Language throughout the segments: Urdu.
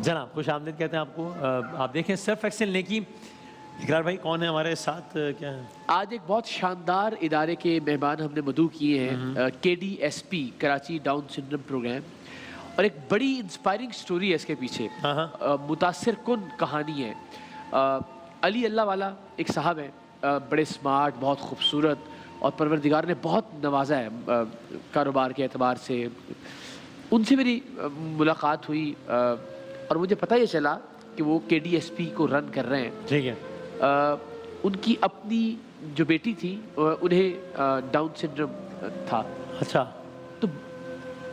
جناب خوش آمدید کہتے ہیں آپ کو. آپ دیکھیں سیلف ایکسل نیکی. اقرار بھائی کون ہے ہمارے ساتھ, کیا ہے؟ آج ایک بہت شاندار ادارے کے مہمان ہم نے مدعو کیے ہیں, KDSP Karachi down syndrome program, اور ایک بڑی انسپائرنگ سٹوری ہے اس کے پیچھے, متاثر کن کہانی ہے. علی اللہ والا ایک صاحب ہیں, بڑے سمارٹ, بہت خوبصورت, اور پروردگار نے بہت نوازا ہے کاروبار کے اعتبار سے. ان سے میری ملاقات ہوئی اور مجھے پتہ یہ چلا کہ وہ KDSP کو رن کر رہے ہیں. ٹھیک ہے. ان کی اپنی جو بیٹی تھی انہیں ڈاؤن سنڈروم تھا. اچھا. تو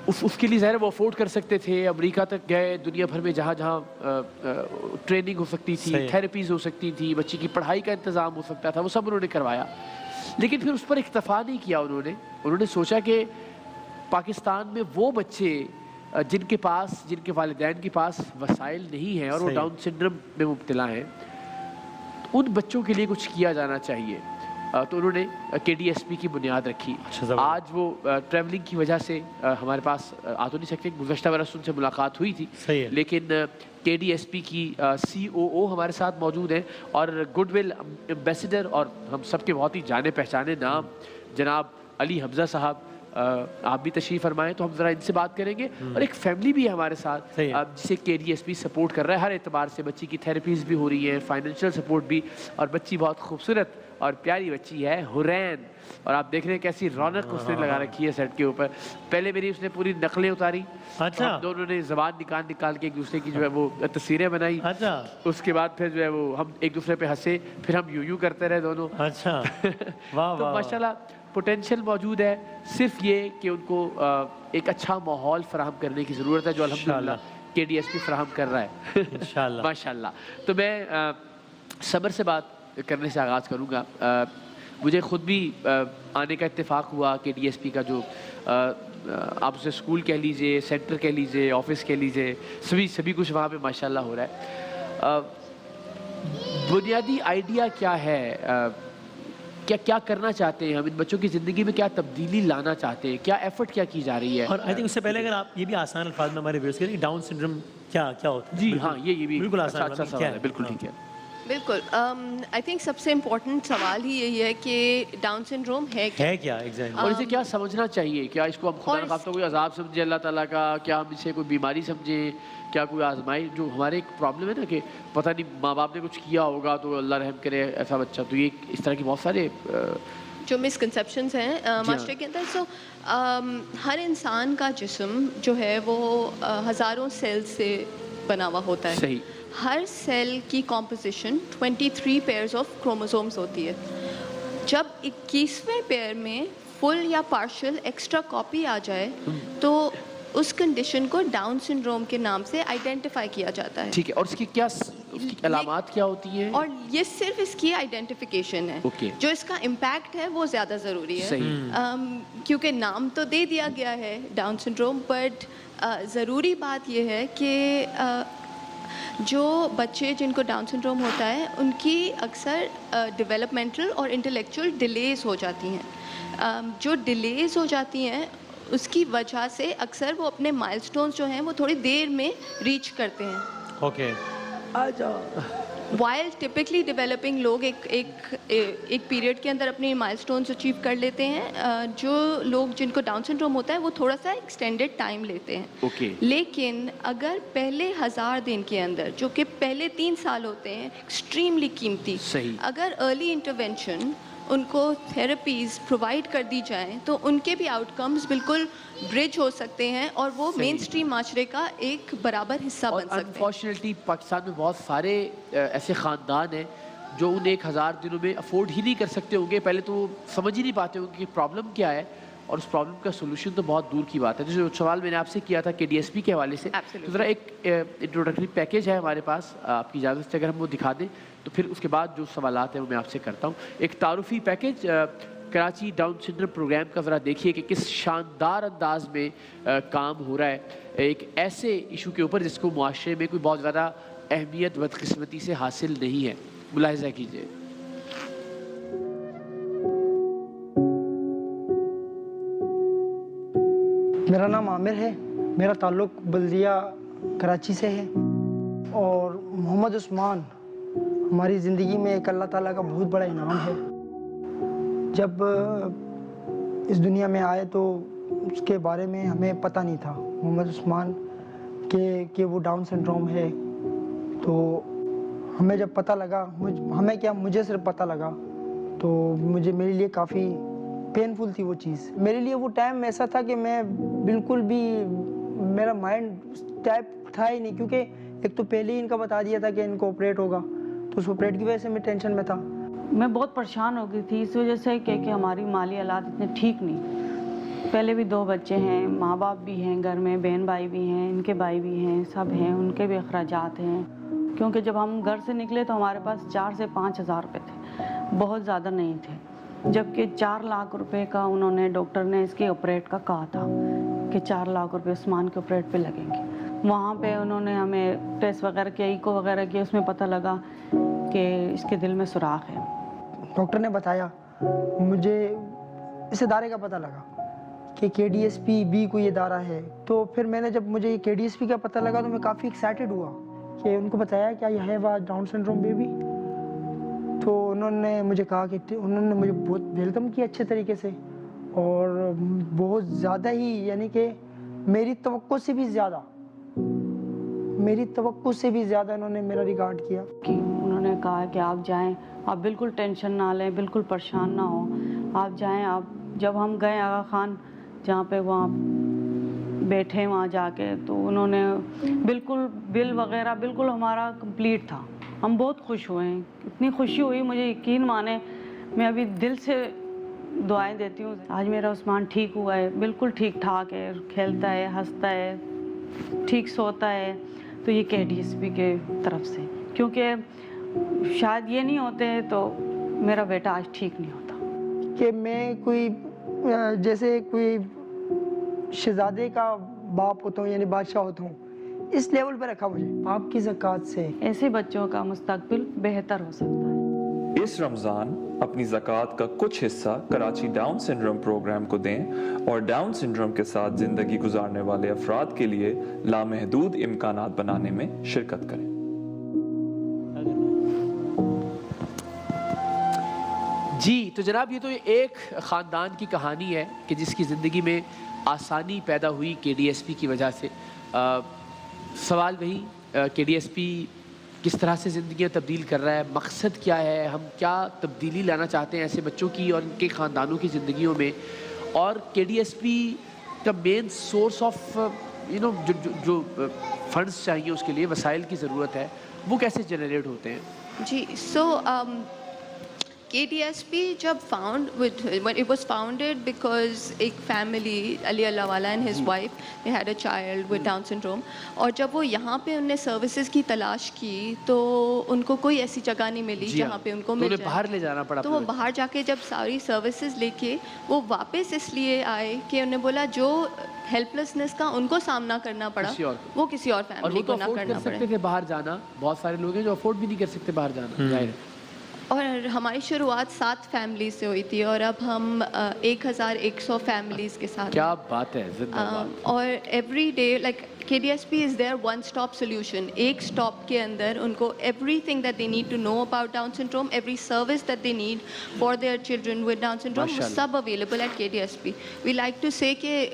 اس کے لیے ظاہر وہ افورڈ کر سکتے تھے, امریکہ تک گئے, دنیا بھر میں جہاں جہاں ٹریننگ ہو سکتی تھی, تھیراپیز ہو سکتی تھی, بچی کی پڑھائی کا انتظام ہو سکتا تھا, وہ سب انہوں نے کروایا. لیکن پھر اس پر اکتفا نہیں کیا انہوں نے سوچا کہ پاکستان میں وہ بچے جن کے والدین کے پاس وسائل نہیں ہیں اور وہ ڈاؤن سنڈروم میں مبتلا ہیں, ان بچوں کے لیے کچھ کیا جانا چاہیے. تو انہوں نے KDSP کی بنیاد رکھی. آج وہ ٹریولنگ کی وجہ سے ہمارے پاس آ تو نہیں سکتے, گزشتہ برس ان سے ملاقات ہوئی تھی, لیکن KDSP کی COO ہمارے ساتھ موجود ہیں اور گڈ ول ایمبیسڈر اور ہم سب کے بہت ہی جانے پہچانے نام جناب علی حمزہ صاحب. آپ بھی تشریف فرمائیں تو ہم ذرا ان سے بات کریں گے. اور ایک فیملی بھی ہے ہمارے ساتھ جسے KDSP سپورٹ کر رہا ہے ہر اعتبار سے. بچی کی تھیراپیز بھی ہو رہی ہیں, فائنینشیل سپورٹ بھی, اور بچی بہت خوبصورت اور پیاری بچی ہے حرین, اور آپ دیکھ رہے ہیں کیسی رونق اس نے لگا رکھی ہے سیٹ کے اوپر. پہلے میری اس نے پوری نقلیں اتاری, ہم دونوں نے زبان نکال کے ایک دوسرے کی جو ہے وہ تصویریں بنائی. اس کے بعد پھر جو ہے وہ ہم ایک دوسرے پہ ہنسے, پھر ہم یوں کرتے رہے دونوں. تو ماشاءاللہ پوٹینشیل موجود ہے, صرف یہ کہ ان کو ایک اچھا ماحول فراہم کرنے کی ضرورت ہے, جو الحمدللہ KDSP فراہم کر رہا ہے ماشاءاللہ. تو میں صبر سے بات کرنے سے آغاز کروں گا. مجھے خود بھی آنے کا اتفاق ہوا. KDSP کا جو آپ اسے اسکول کہہ لیجئے, سینٹر کہہ لیجئے, آفس کہہ لیجئے, سبھی کچھ وہاں پہ ماشاءاللہ ہو رہا ہے. بنیادی آئیڈیا کیا ہے, کیا کرنا چاہتے ہیں ہم, ان بچوں کی زندگی میں کیا تبدیلی لانا چاہتے ہیں, کیا ایفرٹ کیا کی جا رہی ہے؟ اور آئی تھنک اس سے پہلے اگر آپ یہ بھی آسان الفاظ میں ہمارے ویورز کریں, ڈاؤن سنڈروم کیا ہوتا ہے؟ جی ہاں, یہ بھی بالکل آسان اچھا سوال ہے. بالکل ٹھیک ہے. بالکل. آئی تھنک سب سے امپورٹنٹ سوال ہی یہی ہے کہ ڈاؤن سنڈروم ہے کیا ایگزیکٹلی, اور اسے کیا سمجھنا چاہیے. کیا اس کو ہم خدا نخواستہ کوئی عذاب سمجھے اللہ تعالیٰ کا, کیا ہم اسے کوئی بیماری سمجھیں, کیا کوئی آزمائی, جو ہمارے ایک پرابلم ہے نا کہ پتہ نہیں ماں باپ نے کچھ کیا ہوگا تو اللہ رحم کرے ایسا بچہ. تو یہ اس طرح کی بہت سارے جو مسکنسیپشنس ہیں معاشرے کے اندر. سو ہر انسان کا جسم جو ہے وہ ہزاروں سیل سے بنا ہوا ہوتا ہے. صحیح. ہر سیل کی کمپوزیشن 23 پیئرز آف کروموسومز ہوتی ہے. جب 21ویں پیئر میں فل یا پارشل ایکسٹرا کاپی آ جائے تو اس کنڈیشن کو ڈاؤن سنڈروم کے نام سے آئیڈینٹیفائی کیا جاتا ہے. ٹھیک ہے. اور اس کی کیا علامات کیا ہوتی ہیں؟ اور یہ صرف اس کی آئیڈینٹیفیکیشن ہے. جو اس کا امپیکٹ ہے وہ زیادہ ضروری ہے. کیونکہ نام تو دے دیا گیا ہے ڈاؤن سنڈروم, بٹ ضروری بات یہ ہے کہ جو بچے جن کو ڈاؤن سنڈروم ہوتا ہے ان کی اکثر ڈیولپمنٹل اور انٹلیکچوئل ڈیلیز ہو جاتی ہیں. جو ڈیلیز ہو جاتی ہیں اس کی وجہ سے اکثر وہ اپنے مائلسٹونز جو ہیں وہ تھوڑی دیر میں ریچ کرتے ہیں. اوکے. وائل ٹپکلی ڈیولپنگ لوگ ایک پیریڈ کے اندر اپنی مائلسٹونز اچیو کر لیتے ہیں. جو لوگ جن کو ڈاؤن سنڈروم ہوتا ہے وہ تھوڑا سا ایکسٹینڈڈ ٹائم لیتے ہیں. لیکن اگر پہلے 1000 دن کے اندر, جو کہ پہلے 3 سال ہوتے ہیں ایکسٹریملی قیمتی, اگر ارلی انٹرونشن ان کو تھیراپیز پرووائڈ کر دی جائیں تو ان کے بھی آؤٹ کمز بالکل برج ہو سکتے ہیں اور وہ مین اسٹریم معاشرے کا ایک برابر حصہ بن سکتے ہیں. انفارچونیٹلی پاکستان میں بہت سارے ایسے خاندان ہیں جو ان 1000 دنوں میں افورڈ ہی نہیں کر سکتے ہوں گے. پہلے تو وہ سمجھ ہی نہیں پاتے ہوں گے کہ پرابلم کیا ہے, اور اس پرابلم کا سولوشن تو بہت دور کی بات ہے. جو سوال میں نے آپ سے کیا تھا KDSP کے حوالے سے, تو ذرا ایک انٹروڈکٹری پیکیج ہے ہمارے پاس, آپ کی اجازت سے اگر ہم وہ دکھا دیں تو پھر اس کے بعد جو سوالات ہیں وہ میں آپ سے کرتا ہوں. ایک تعارفی package Karachi down syndrome programme کا ذرا دیکھیے کہ کس شاندار انداز میں کام ہو رہا ہے ایک ایسے ایشو کے اوپر جس کو معاشرے میں کوئی بہت زیادہ اہمیت بدقسمتی سے حاصل نہیں ہے. ملاحظہ کیجیے. میرا نام عامر ہے, میرا تعلق بلدیہ کراچی سے ہے. اور محمد عثمان ہماری زندگی میں ایک اللہ تعالیٰ کا بہت بڑا انعام ہے. جب اس دنیا میں آئے تو اس کے بارے میں ہمیں پتہ نہیں تھا محمد عثمان کہ وہ ڈاؤن سنڈروم ہے. تو ہمیں جب پتہ لگا, مجھے صرف پتہ لگا تو میرے لیے کافی پینفل تھی وہ چیز. میرے لیے وہ ٹائم ایسا تھا کہ میں بالکل بھی, میرا مائنڈ اس ٹائپ تھا ہی نہیں, کیونکہ ایک تو پہلے ہی ان کا بتا دیا تھا کہ ان کو آپریٹ ہوگا, تو اس آپریٹ کی وجہ سے میں ٹینشن میں تھا. میں بہت پریشان ہو گئی تھی اس وجہ سے کہ ہماری مالی حالات اتنے ٹھیک نہیں. پہلے بھی 2 بچے ہیں, ماں باپ بھی ہیں گھر میں, بہن بھائی بھی ہیں, ان کے بھائی بھی ہیں, سب ہیں, ان کے بھی اخراجات ہیں. کیونکہ جب ہم گھر سے نکلے تو ہمارے پاس 4 سے 5 ہزار روپے تھے, بہت زیادہ نہیں تھے. جبکہ 4 لاکھ روپے کا انہوں نے, ڈاکٹر نے اس کے آپریٹ کا کہا تھا کہ 4 لاکھ روپے عثمان کے آپریٹ پہ لگیں گے. وہاں پہ انہوں نے ہمیں ٹیسٹ وغیرہ کیا, ایکو وغیرہ کیا, اس میں پتہ لگا کہ اس کے دل میں سوراخ ہے. ڈاکٹر نے بتایا, مجھے اس ادارے کا پتہ لگا کہ KDSP بھی کوئی ادارہ ہے. تو پھر میں نے, جب مجھے KDSP کا پتہ لگا تو میں کافی ایکسائٹیڈ ہوا کہ ان کو بتایا کیا یہ ہے وہ ڈاؤن سنڈروم بیبی. تو انہوں نے مجھے کہا کہ انہوں نے مجھے بہت ویلکم کیا اچھے طریقے سے, اور بہت زیادہ ہی, یعنی کہ میری توقع سے بھی زیادہ انہوں نے میرا ریگارڈ کیا. انہوں نے کہا کہ آپ جائیں, آپ بالکل ٹینشن نہ لیں, بالکل پریشان نہ ہوں, آپ جائیں. آپ جب ہم گئے آغا خان جہاں پہ وہاں بیٹھے, وہاں جا کے تو انہوں نے بالکل بل وغیرہ بالکل ہمارا کمپلیٹ تھا. ہم بہت خوش ہوئے ہیں, اتنی خوشی ہوئی مجھے یقین مانے, میں ابھی دل سے دعائیں دیتی ہوں. آج میرا عثمان ٹھیک ہوا ہے, بالکل ٹھیک ٹھاک ہے, کھیلتا ہے, ہنستا ہے, ٹھیک سوتا ہے. تو یہ KDSP کے طرف سے, کیونکہ شاید یہ نہیں ہوتے تو میرا بیٹا آج ٹھیک نہیں ہوتا. کہ میں کوئی جیسے کوئی شہزادے کا باپ ہوتا ہوں, یعنی بادشاہ ہوتا ہوں, اس لیول پہ رکھا مجھے. آپ کی زکوٰۃ سے ایسے بچوں کا مستقبل بہتر ہو سکتا ہے. اس رمضان اپنی زکوٰۃ کا کچھ حصہ کراچی ڈاؤن سنڈروم پروگرام کو دیں اور ڈاؤن سنڈروم کے ساتھ زندگی گزارنے والے افراد کے لیے لامحدود امکانات بنانے میں شرکت کریں. جی تو جناب, یہ تو ایک خاندان کی کہانی ہے کہ جس کی زندگی میں آسانی پیدا ہوئی KDSP کی وجہ سے. سوال وہی, KDSP کس طرح سے زندگیاں تبدیل کر رہا ہے, مقصد کیا ہے, ہم کیا تبدیلی لانا چاہتے ہیں ایسے بچوں کی اور ان کے خاندانوں کی زندگیوں میں, اور KDSP کا مین سورس آف جو فنڈز چاہیے اس کے لیے وسائل کی ضرورت ہے, وہ کیسے جنریٹ ہوتے ہیں. جی, سو KDSP جب when it was founded because ایک فیملی, علی اللہ والا and his wife, they had a child with Down syndrome. اور جب وہ یہاں پہ انہیں سروسز کی تلاش کی تو ان کو کوئی ایسی جگہ نہیں ملی جہاں پہ ان کو مل جائے, باہر لے جانا پڑا. تو وہ باہر جا کے جب ساری سروسز لے کے وہ واپس اس لیے آئے کہ انہیں بولا جو ہیلپ لیسنس کا ان کو سامنا کرنا پڑا وہ کسی اور فیملی کو نہ کرنا پڑے. باہر جانا, بہت سارے لوگ ہیں جو افورڈ بھی نہیں کر سکتے باہر جانا. اور ہماری شروعات 7 فیملیز سے ہوئی تھی اور اب ہم 1100 فیملیز کے ساتھ. کیا بات ہے, زندہ باد. اور every day like KDSP is their one stop solution. ایک اسٹاپ کے اندر ان کو everything that they need to know about Down syndrome, every service that they need for their children with Down syndrome, وہ سب available at KDSP. We like to say کہ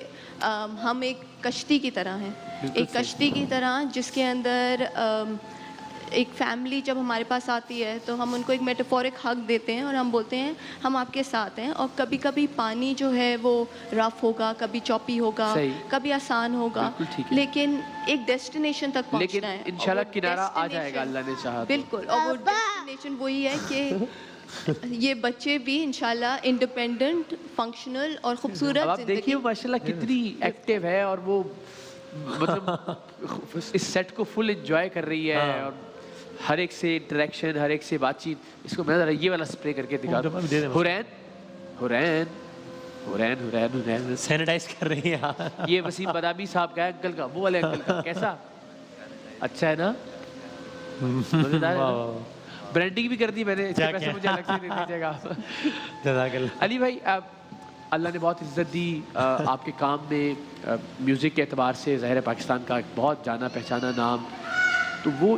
ہم ایک کشتی کی طرح ہیں, ایک کشتی کی طرح جس کے اندر ایک فیملی جب ہمارے پاس آتی ہے تو ہم ان کو ایک میٹافورک حق دیتے ہیں اور ہم بولتے ہیں ہم آپ کے ساتھ ہیں. اور کبھی کبھی پانی جو ہے وہ رف ہوگا, کبھی چوپی ہوگا, کبھی آسان ہوگا, لیکن ایک ڈیسٹینیشن تک پہنچنا ہے. انشاءاللہ کنارہ آ جائے گا اللہ نے چاہا. بالکل, اور وہ ڈیسٹینیشن وہی ہے کہ یہ بچے بھی انشاءاللہ انڈیپینڈنٹ, فنکشنل اور خوبصورت. آپ دیکھیے ماشاءاللہ کتنی ایکٹیو ہے اور وہ مطلب اس سیٹ کو فل انجوائے کر رہی ہے اور ہر ایک سے انٹریکشن, ہر ایک سے بات چیت. اس کو میں ذرا یہ والا اسپرے کر کے دکھا دوں. حرین سینیٹائز کر رہی ہے. یہ وسیم بادامی صاحب کا ہے, انکل کا, وہ والے انکل کا. کیسا اچھا ہے نا, مزیدار ہے. برانڈنگ بھی کر دی میں نے, اس کے پیسے مجھے الگ سے دے دیجیے گا. جزاک اللہ. علی بھائی, اللہ نے بہت عزت دی آپ کے کام میں, میوزک کے اعتبار سے ظاہر ہے پاکستان کا ایک بہت جانا پہچانا نام. تو وہ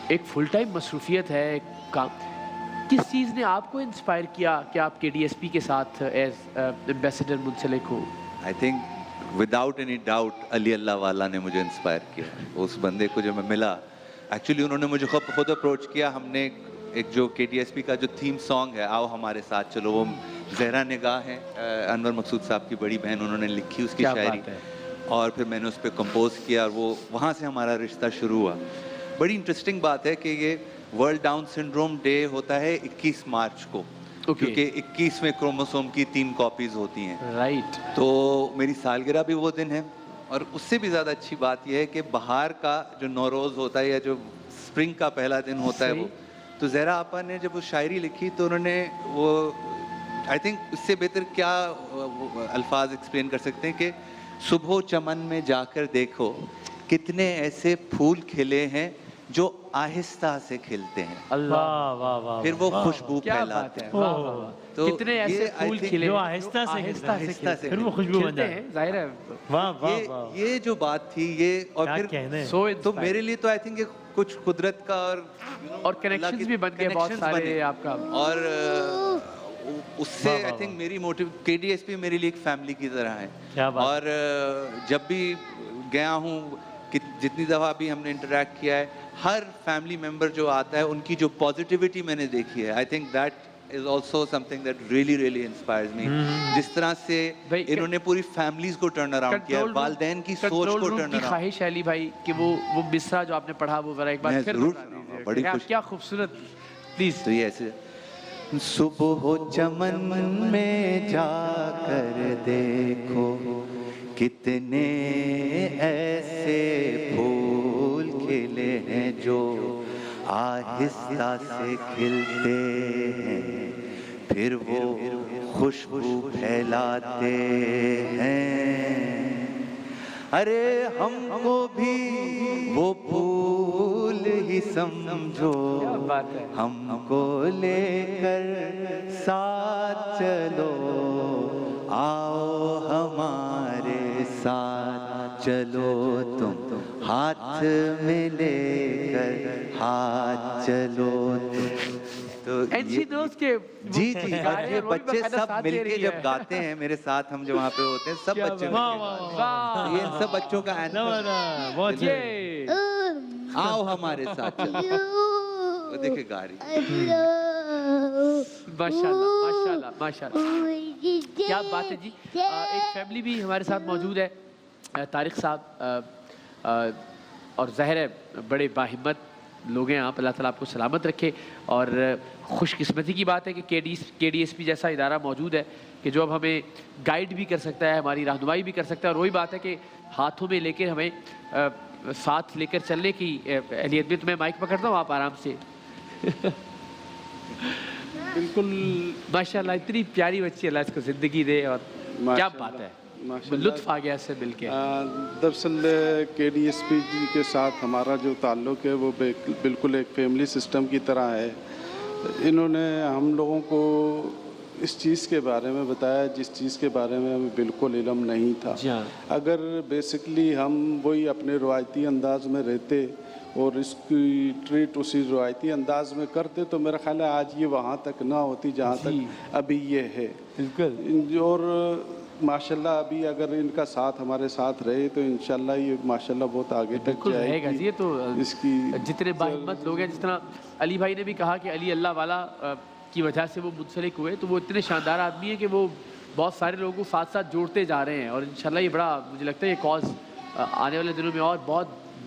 ایک فل ٹائم مصروفیت ہے ایک کام. کس چیز نے آپ کو انسپائر کیا کہ آپ کے ڈی ایس پی کے ساتھ ایز ایمبیسڈر منسلک ہو؟ I think without any doubt Ali اللہ والا نے مجھے انسپائر کیا. اس بندے کو جو میں ملا, ایکچولی انہوں نے مجھے خود اپروچ کیا. ہم نے ایک جو کے ڈی ایس پی کا جو تھیم سانگ ہے آؤ ہمارے ساتھ چلو, وہ زہرا نگاہ ہے, انور مقصود صاحب کی بڑی بہن, انہوں نے لکھی اس کی شاعری, اور پھر میں نے اس پہ کمپوز کیا, اور وہ وہاں سے ہمارا رشتہ شروع ہوا. بڑی انٹرسٹنگ بات ہے کہ یہ ورلڈ ڈاؤن سنڈروم ڈے ہوتا ہے 21 مارچ کو, کیونکہ 21ویں کروموسوم کی 3 کاپیز ہوتی ہیں. رائٹ. تو میری سالگرہ بھی وہ دن ہے, اور اس سے بھی زیادہ اچھی بات یہ ہے کہ بہار کا جو نوروز ہوتا ہے یا جو اسپرنگ کا پہلا دن ہوتا ہے وہ, تو زہرا آپا نے جب وہ شاعری لکھی تو انہوں نے وہ, آئی تھنک اس سے بہتر کیا الفاظ ایکسپلین کر سکتے ہیں کہ صبح چمن میں جا کر دیکھو کتنے ایسے پھول کھلے ہیں جو آہستہ سے کھلتے ہیں, اللہ واہ واہ, پھر وہ خوشبو پھیلاتے ہیں. تو کتنے ایسے پھول کھلے جو آہستہ سے پھر وہ خوشبو بنتے ہیں. ظاہر ہے واہ واہ واہ, یہ جو بات تھی یہ, اور پھر تو میرے لیے تو آئی تھنک کچھ قدرت کا اور کنیکشنز بھی بن گئے بہت سارے آپ کا, اور اس سے آئی تھنک میری موٹیو کے ڈی ایس پی میرے لیے ایک فیملی کی طرح ہے. اور جب بھی گیا ہوں, جتنی دفعہ بھی ہم نے انٹریکٹ کیا ہے, ہر فیملی ممبر جو آتا ہے ان کی جو پازیٹیوٹی میں نے دیکھی ہے, I think that is also something that really inspires me. جس طرح سے انہوں نے پوری فیملیز کو ٹرن اراؤنڈ کیا, والدین کی سوچ کو ٹرن اراؤنڈ. خواہش ہے علی بھائی کہ وہ مصرع جو آپ نے پڑھا وہ ذرا ایک بار پھر بڑی خوش, کیا خوبصورت, پلیز. تو یہ ایسے, صبح چمن میں جا کر دیکھو کتنے ایسے پھول کھلے ہیں جو آہستہ سے کھلتے ہیں, پھر وہ خوشبو پھیلاتے ہیں. ارے ہم کو بھی وہ پھول ہی سمجھو, ہم کو لے کر ساتھ چلو, آؤ ہمارے ساتھ چلو, تم ہاتھ میں لے کر ہاتھ چلو. تو جی بچے سب مل کے جب گاتے ہیں میرے ساتھ, ہم جو وہاں پہ ہوتے ہیں سب بچے, یہ سب بچوں کا آؤ ہمارے ساتھ چلو, دیکھے گا رہی. کیا بات ہے جی. ایک فیملی بھی ہمارے ساتھ موجود ہے, طارق صاحب, اور ظاہر ہے بڑے باہمت لوگ ہیں آپ, اللہ تعالیٰ آپ کو سلامت رکھے. اور خوش قسمتی کی بات ہے کہ کے ڈی ایس پی جیسا ادارہ موجود ہے کہ جو اب ہمیں گائیڈ بھی کر سکتا ہے, ہماری رہنمائی بھی کر سکتا ہے, اور وہی بات ہے کہ ہاتھوں میں لے کے ہمیں ساتھ لے کر چلنے کی اہلیت بھی. تو میں مائک پکڑتا ہوں, آپ آرام سے. بالکل ماشاء اللہ, اتنی پیاری بچی, اللہ اس کو زندگی دے, اور کیا بات ہے, لطف آ گیا اس سے مل کے. دراصل کے ڈی ایس پی جی کے ساتھ ہمارا جو تعلق ہے وہ بالکل ایک فیملی سسٹم کی طرح ہے. انہوں نے ہم لوگوں کو اس چیز کے بارے میں بتایا جس چیز کے بارے میں ہمیں بالکل علم نہیں تھا. اگر بیسکلی ہم وہی اپنے روایتی انداز میں رہتے اور اس کی ٹریٹ اسی روایتی انداز میں کرتے تو میرا خیال ہے آج یہ وہاں تک نہ ہوتی جہاں تک ابھی یہ ہے. بالکل. اور ماشاءاللہ ابھی اگر ان کا ساتھ ہمارے ساتھ رہے تو انشاءاللہ یہ ماشاءاللہ بہت آگے تک جائے گی. یہ تو اس کی جتنے باہمت لوگ ہیں, جس طرح علی بھائی نے بھی کہا کہ علی اللہ والا کی وجہ سے وہ منسلک ہوئے, تو وہ اتنے شاندار آدمی ہیں کہ وہ بہت سارے لوگوں کو ساتھ ساتھ جوڑتے جا رہے ہیں. اور انشاءاللہ یہ بڑا مجھے لگتا ہے یہ کاز آنے والے دنوں میں اور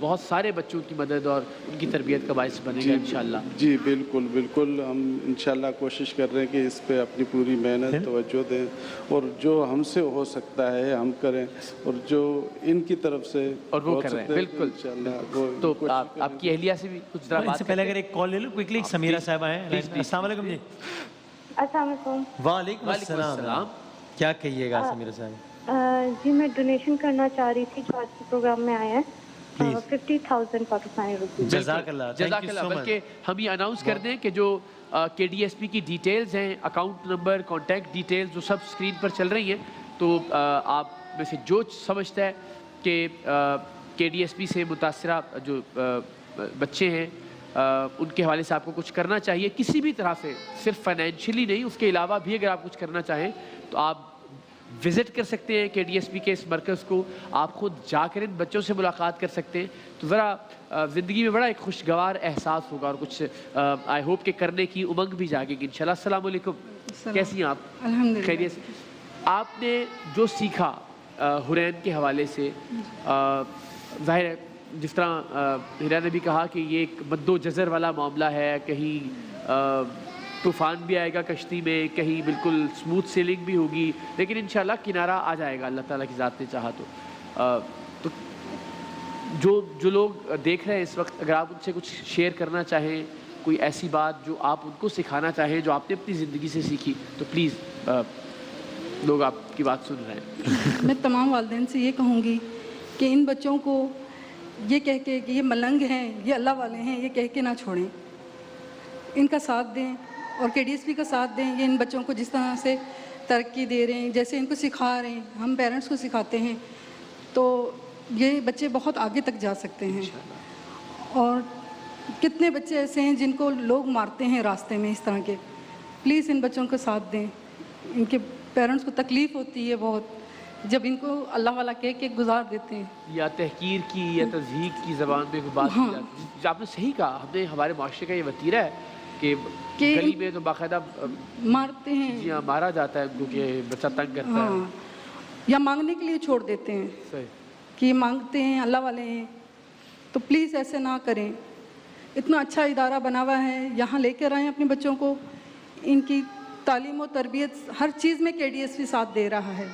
بہت سارے بچوں کی مدد اور ان کی تربیت کا باعث بنے گا انشاءاللہ. جی بالکل ہم انشاءاللہ کوشش کر رہے ہیں کہ اس پہ اپنی پوری محنت توجہ دیں, اور جو ہم سے ہو سکتا ہے ہم کریں, اور جو ان کی طرف سے اور وہ کر رہے ہیں. بالکل انشاءاللہ. تو آپ کی اہلیہ سے بھی کچھ ذرا بات, سے پہلے اگر ایک کال لے لو کوئکلی. سمیرہ صاحبہ ہیں, السلام علیکم. جی السلام علیکم. وعلیکم السلام. کیا کہیے گا سمیرہ صاحب؟ جی میں ڈونیشن کرنا چاہ رہی تھی جو آج کے پروگرام میں آیا ہے, 50,000 پاکستانی روپیز. جزاک اللہ. بلکہ ہم یہ اناؤنس کر دیں کہ جو کے ڈی ایس پی کی ڈیٹیلز ہیں, اکاؤنٹ نمبر, کانٹیکٹ ڈیٹیلز, جو سب اسکرین پر چل رہی ہیں, تو آپ میں سے جو سمجھتا ہے کہ کے ڈی ایس پی سے متاثرہ جو بچے ہیں ان کے حوالے سے آپ کو کچھ کرنا چاہیے کسی بھی طرح سے, صرف فائنینشلی نہیں, اس کے علاوہ بھی اگر آپ کچھ کرنا چاہیں تو آپ وزٹ کر سکتے ہیں KDSP کے اس مرکز کو, آپ خود جا کر ان بچوں سے ملاقات کر سکتے ہیں. تو ذرا زندگی میں بڑا ایک خوشگوار احساس ہوگا اور کچھ آئی ہوپ کہ کرنے کی امنگ بھی جاگے گی انشاءاللہ. السلام علیکم, کیسی ہیں آپ؟ الحمدللہ. خیریت سے. آپ نے جو سیکھا حرین کے حوالے سے, ظاہر ہے جس طرح ہیرا نے بھی کہا کہ یہ ایک مد و جزر والا معاملہ ہے, کہیں طوفان بھی آئے گا کشتی میں, کہیں بالکل سموتھ سیلنگ بھی ہوگی, لیکن انشاءاللہ کنارہ آ جائے گا اللہ تعالیٰ کی ذات نے چاہا تو جو لوگ دیکھ رہے ہیں اس وقت, اگر آپ ان سے کچھ شیئر کرنا چاہیں, کوئی ایسی بات جو آپ ان کو سکھانا چاہیں جو آپ نے اپنی زندگی سے سیکھی, تو پلیز لوگ آپ کی بات سن رہے ہیں. میں تمام والدین سے یہ کہوں گی کہ ان بچوں کو یہ کہہ کے کہ یہ ملنگ ہیں, یہ اللہ والے ہیں, یہ کہہ کے نہ چھوڑیں, ان کا ساتھ دیں اور KDSP کا ساتھ دیں. یہ ان بچوں کو جس طرح سے ترقی دے رہے ہیں, جیسے ان کو سکھا رہے ہیں, ہم پیرنٹس کو سکھاتے ہیں, تو یہ بچے بہت آگے تک جا سکتے ہیں. اور کتنے بچے ایسے ہیں جن کو لوگ مارتے ہیں راستے میں اس طرح کے. پلیز ان بچوں کا ساتھ دیں, ان کے پیرنٹس کو تکلیف ہوتی ہے بہت جب ان کو اللہ والا کہہ کے گزار دیتے ہیں. یا تحقیر کی یا تضحیک کی زبان میں کوئی بات کی جاتی ہے. آپ نے صحیح کہا, ہم نے ہمارے معاشرے کا یہ وتیرہ ہے کہ گلی میں تو باقاعدہ مارتے ہیں, جی ہاں مارا جاتا ہے کیونکہ بچہ تنگ کرتا ہے, یا مانگنے کے لیے چھوڑ دیتے ہیں صحیح کہ مانگتے ہیں اللہ والے ہیں. تو پلیز ایسے نہ کریں. اتنا اچھا ادارہ بنا ہوا ہے, یہاں لے کر آئیں اپنے بچوں کو. ان کی تعلیم و تربیت ہر چیز میں KDSP ساتھ دے رہا ہے.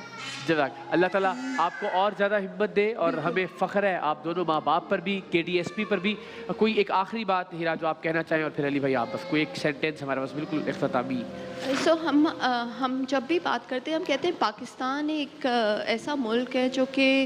جزاک اللہ تعالیٰ آپ کو اور زیادہ ہمت دے, اور ہمیں فخر ہے آپ دونوں ماں باپ پر بھی, KDSP پر بھی. کوئی ایک آخری بات ہیرا جو آپ کہنا چاہیں, اور پھر علی بھائی آپ بس کوئی ایک سینٹینس ہمارے پاس بالکل اختتامی. ہم جب بھی بات کرتے ہیں ہم کہتے ہیں پاکستان ایک ایسا ملک ہے جو کہ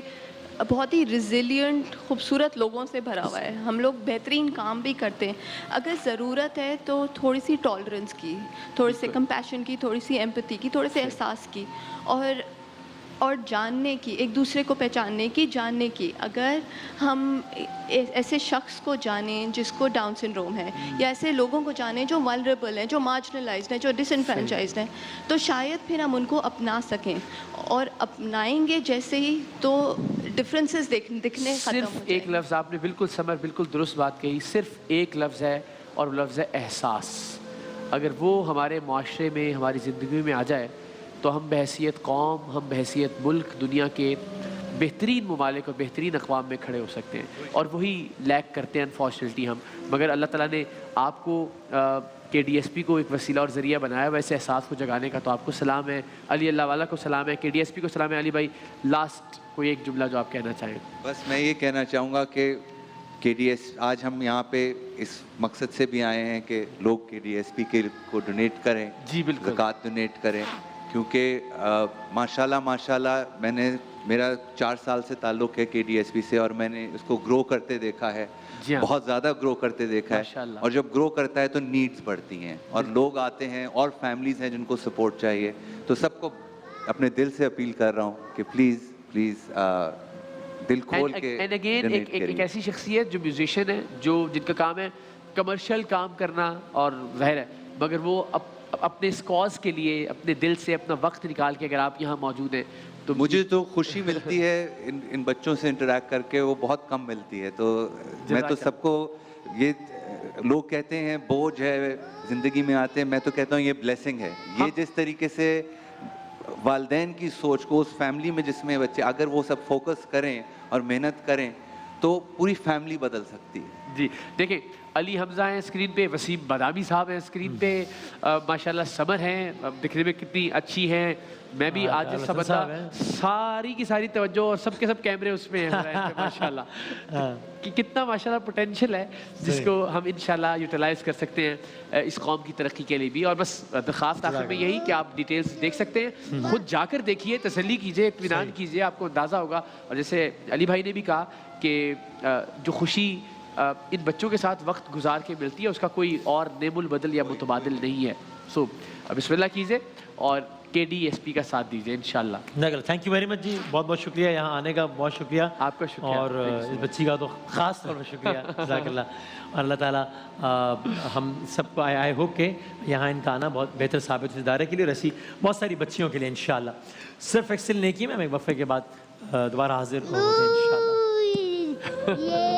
بہت ہی ریزیلینٹ خوبصورت لوگوں سے بھرا ہوا ہے. ہم لوگ بہترین کام بھی کرتے ہیں. اگر ضرورت ہے تو تھوڑی سی ٹالرنس کی, تھوڑی سی کمپیشن کی, تھوڑی سی ایمپتھی کی, تھوڑے سے احساس کی, اور جاننے کی, ایک دوسرے کو پہچاننے کی, جاننے کی. اگر ہم ایسے شخص کو جانیں جس کو ڈاؤن سنڈروم ہے, یا ایسے لوگوں کو جانیں جو ولنریبل ہیں, جو مارجنلائزڈ ہیں, جو ڈس انفرینچائزڈ ہیں, تو شاید پھر ہم ان کو اپنا سکیں. اور اپنائیں گے جیسے ہی تو ڈفرینسز دکھنے ختم ہو جائیں. صرف ایک لفظ آپ نے بالکل سمر بالکل درست بات کہی, صرف ایک لفظ ہے اور وہ لفظ ہے احساس. اگر وہ ہمارے معاشرے میں, ہماری زندگی میں آ جائے تو ہم بحیثیت قوم, ہم بحیثیت ملک, دنیا کے بہترین ممالک اور بہترین اقوام میں کھڑے ہو سکتے ہیں. اور وہی لیک کرتے ہیں انفارچونیٹلی ہم. مگر اللہ تعالیٰ نے آپ کو KDSP کو ایک وسیلہ اور ذریعہ بنایا ویسے احساس کو جگانے کا, تو آپ کو سلام ہے. علی اللہ والا کو سلام ہے, KDSP کو سلام ہے. علی بھائی لاسٹ کوئی ایک جملہ جو آپ کہنا چاہیں. بس میں یہ کہنا چاہوں گا کہ آج ہم یہاں پہ اس مقصد سے بھی آئے ہیں کہ لوگ KDSP کو ڈونیٹ کریں, جی بالکل, زکوٰۃ ڈونیٹ کریں. کیونکہ ماشاءاللہ میرا 4 سال سے تعلق ہے KDSP سے, اور میں نے اس کو گرو کرتے دیکھا ہے, بہت زیادہ گرو کرتے دیکھا ہے. اور جب گرو کرتا ہے تو نیڈز بڑھتی ہیں, اور لوگ آتے ہیں, اور فیملیز ہیں جن کو سپورٹ چاہیے. تو سب کو اپنے دل سے اپیل کر رہا ہوں کہ پلیز دل کھول کے. اینڈ اگین ایک ایسی شخصیت جو میوزیشین ہے, جن کا کام ہے کمرشل کام کرنا, اور ظاہر ہے مگر وہ اپنے اس کاز کے لیے اپنے دل سے اپنا وقت نکال کے اگر آپ یہاں موجود ہیں تو مجھے تو خوشی ملتی ہے ان بچوں سے انٹریکٹ کر کے, وہ بہت کم ملتی ہے. تو میں تو سب کو, یہ لوگ کہتے ہیں بوجھ ہے زندگی میں آتے ہیں, میں تو کہتا ہوں یہ بلیسنگ ہے. یہ جس طریقے سے والدین کی سوچ کو اس فیملی میں جس میں بچے, اگر وہ سب فوکس کریں اور محنت کریں تو پوری فیملی بدل سکتی ہے. جی دیکھیں, علی حمزہ ہیں اسکرین پہ, وسیم بادامی صاحب ہیں اسکرین پہ, ماشاءاللہ سمر ہیں, دکھنے میں کتنی اچھی ہیں. میں بھی آج سا بندہ, ساری کی ساری توجہ اور سب کے سب کیمرے اس میں ہیں ماشاءاللہ. کہ کتنا ماشاءاللہ پوٹینشیل ہے جس کو ہم انشاءاللہ یوٹیلائز کر سکتے ہیں اس قوم کی ترقی کے لیے بھی. اور بس درخواست آخر میں یہی کہ آپ ڈیٹیلز دیکھ سکتے ہیں, خود جا کر دیکھیے, تسلی کیجیے, اطمینان کیجیے, آپ کو اندازہ ہوگا. اور جیسے علی بھائی نے بھی کہا کہ جو خوشی ان بچوں کے ساتھ وقت گزار کے ملتی ہے، اس کا کوئی اور نعم البدل یا متبادل نہیں ہے. سو بسم اللہ کیجیے اور KDSP کا ساتھ دیجیے انشاءاللہ. تھینک یو ویری مچ جی، بہت بہت شکریہ یہاں آنے کا، بہت شکریہ آپ کا شکریہ، اور اس بچی کا تو خاص طور پر شکریہ. جزاک اللہ. اور اللہ تعالیٰ ہم سب کو آئی ہوپ کہ یہاں ان کا آنا بہت بہتر ثابت ہو ادارے کے لیے اور ایسی بہت ساری بچیوں کے لیے انشاءاللہ. صرف ایکسل نیکی میں ایک وقفے کے بعد دوبارہ حاضر ہوتے ہیں انشاءاللہ.